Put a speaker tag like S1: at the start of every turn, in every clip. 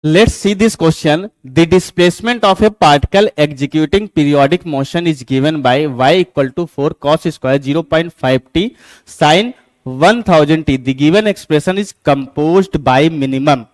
S1: Let's see this question. The displacement of a particle executing periodic motion is given by y equal to 4 cos square 0.5 t sin 1000 t. The given expression is composed by minimum.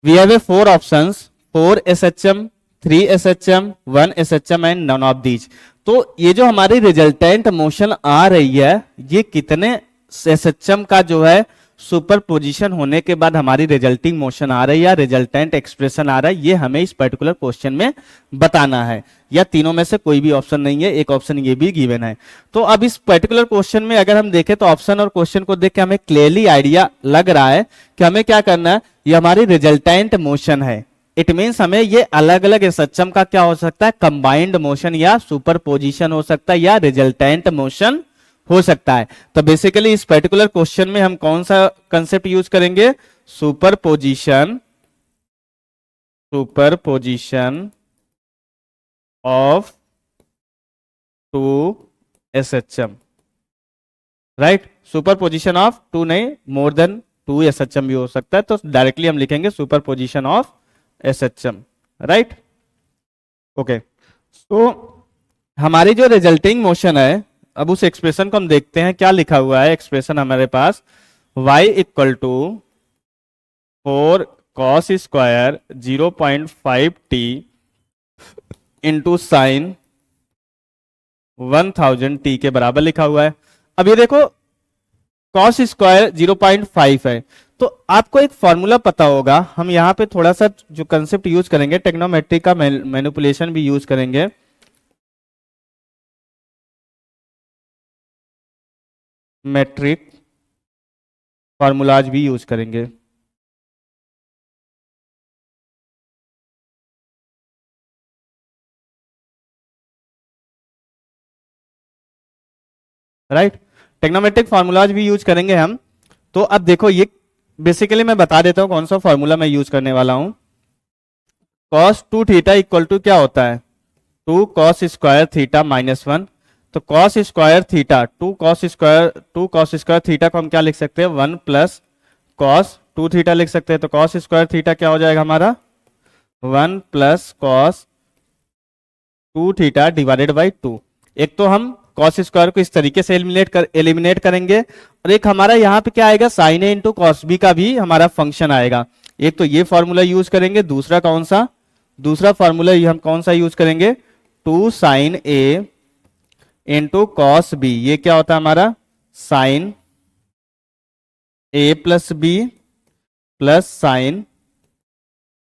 S1: We have a 4 options, 4 SHM, 3 SHM, 1 SHM and none of these. तो ये जो हमारी resultant motion आ रही है, ये कितने SHM का जो है सुपर पोजिशन होने के बाद हमारी रिजल्टिंग मोशन आ रही है या रिजल्टेंट एक्सप्रेशन आ रहा है, ये हमें इस पर्टिकुलर क्वेश्चन में बताना है, या तीनों में से कोई भी ऑप्शन नहीं है, एक ऑप्शन ये भी गिवन है। तो अब इस पर्टिकुलर क्वेश्चन में अगर हम देखें तो ऑप्शन और क्वेश्चन को देख के हमें क्लियरली आइडिया लग रहा है कि हमें क्या करना है, ये हमारी रिजल्टेंट मोशन है। इट मीन्स हमें ये अलग अलग एसएचएम का क्या हो सकता है, कंबाइंड मोशन या सुपर पोजिशन हो सकता है या रिजल्टेंट मोशन हो सकता है। तो बेसिकली इस पर्टिकुलर क्वेश्चन में हम कौन सा कंसेप्ट यूज करेंगे, superposition of two SHM, right. Superposition of two नहीं, मोर देन टू एसएचएम भी हो सकता है, तो डायरेक्टली हम लिखेंगे super position of SHM, right. Okay, तो हमारी जो रिजल्टिंग मोशन है, अब उस एक्सप्रेशन को हम देखते हैं क्या लिखा हुआ है। एक्सप्रेशन हमारे पास y equal to 4 cos square 0.5 t into sine 1000 t के बराबर लिखा हुआ है। अब ये देखो कॉस स्क्वायर 0.5 है, तो आपको एक फॉर्मूला पता होगा। हम यहाँ पे थोड़ा सा जो कंसेप्ट यूज करेंगे, टेक्नोमेट्री का मैनिपुलेशन भी यूज करेंगे। मैट्रिक फॉर्मूलाज भी यूज करेंगे, राइट। टेक्नोमेट्रिक फॉर्मूलाज भी यूज करेंगे हम। तो अब देखो ये बेसिकली मैं बता देता हूं कौन सा फॉर्मूला मैं यूज करने वाला हूं। cos 2 थीटा इक्वल टू क्या होता है, 2 cos स्क्वायर थीटा माइनस 1। तो cos square theta 2 cos square theta को हम क्या लिख सकते हैं, 1 प्लस cos 2 थीटा लिख सकते हैं। तो cos स्क्वायर थीटा क्या हो जाएगा हमारा, 1 plus cos 2 theta divided by 2। एक तो हम cos स्क्वायर को इस तरीके से एलिमिनेट करेंगे, और एक हमारा यहाँ पे क्या आएगा, साइन ए इंटू कॉस बी का भी हमारा फंक्शन आएगा। एक तो ये फॉर्मूला यूज करेंगे, दूसरा कौन सा, दूसरा फॉर्मूला हम कौन सा यूज करेंगे, 2 साइन ए इंटू कॉस बी। ये क्या होता है हमारा, साइन ए प्लस बी प्लस साइन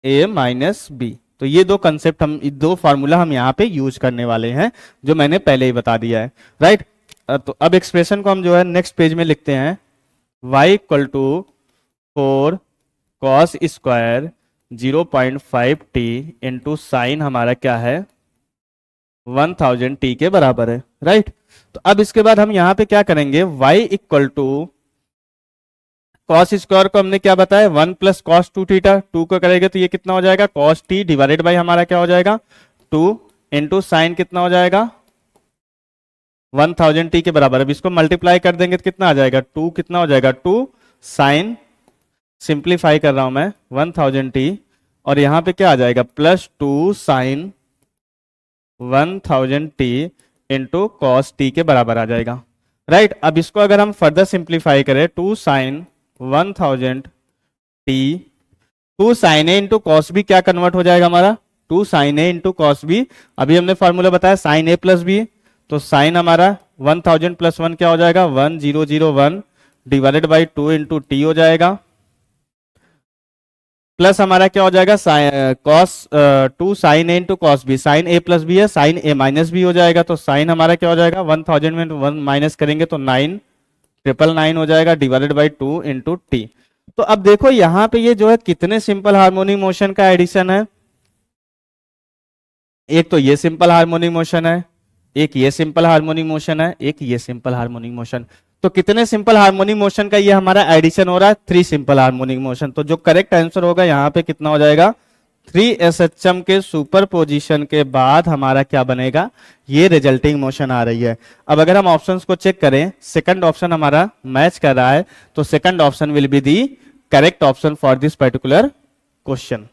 S1: ए माइनस बी। तो ये दो कंसेप्ट हम, दो फार्मूला हम यहाँ पे यूज करने वाले हैं, जो मैंने पहले ही बता दिया है, राइट। तो अब एक्सप्रेशन को हम जो है नेक्स्ट पेज में लिखते हैं। y equal to 4 cos square 0.5 t into sine हमारा क्या है 1000 t के बराबर है, राइट। तो अब इसके बाद हम यहाँ पे क्या करेंगे, y equal to cos square को हमने क्या बताया, 1 प्लस कॉस 2 थीटा, 2 को करेंगे तो ये कितना हो जाएगा, कॉस t डिवाइडेड बाई हमारा क्या हो जाएगा 2 इंटू साइन कितना हो जाएगा 1000 t के बराबर। अब इसको मल्टीप्लाई कर देंगे तो कितना आ जाएगा, 2 कितना हो जाएगा 2 साइन, सिंप्लीफाई कर रहा हूं मैं, 1000 t, और यहां पे क्या आ जाएगा plus 2 sine 1000 t into cos t के बराबर आ जाएगा, राइट। अब इसको अगर हम फर्दर सिंप्लीफाई करें, 2 साइन 1000 t, 2 साइन ए इंटू कॉस बी क्या कन्वर्ट हो जाएगा हमारा, 2 साइन ए इंटू कॉस बी। अभी हमने फॉर्मूला बताया साइन ए प्लस बी, तो साइन हमारा 1000 प्लस 1 क्या हो जाएगा 1001 डिवाइडेड बाई 2 इंटू टी हो जाएगा, प्लस हमारा क्या हो जाएगा कॉस 2 साइन ए इंटू कॉस बी, साइन ए प्लस बी है, साइन ए माइनस बी हो जाएगा। तो साइन हमारा क्या हो जाएगा 1000 में 1 माइनस करेंगे तो 9,999 हो जाएगा डिवाइडेड बाई 2 इंटू टी। तो अब देखो यहाँ पे ये जो है कितने सिंपल हार्मोनिक मोशन का एडिशन है, एक तो ये सिंपल हार्मोनिक मोशन है, एक ये सिंपल हार्मोनिक मोशन है, एक ये सिंपल हार्मोनिक मोशन। तो कितने सिंपल हार्मोनिक मोशन का ये हमारा एडिशन हो रहा है, 3 सिंपल हार्मोनिक मोशन। तो जो करेक्ट आंसर होगा यहाँ पे कितना हो जाएगा, 3 SHM के सुपर पोजिशन के बाद हमारा क्या बनेगा, ये रिजल्टिंग मोशन आ रही है। अब अगर हम ऑप्शंस को चेक करें, सेकंड ऑप्शन हमारा मैच कर रहा है, तो second option will be the correct option for this particular question.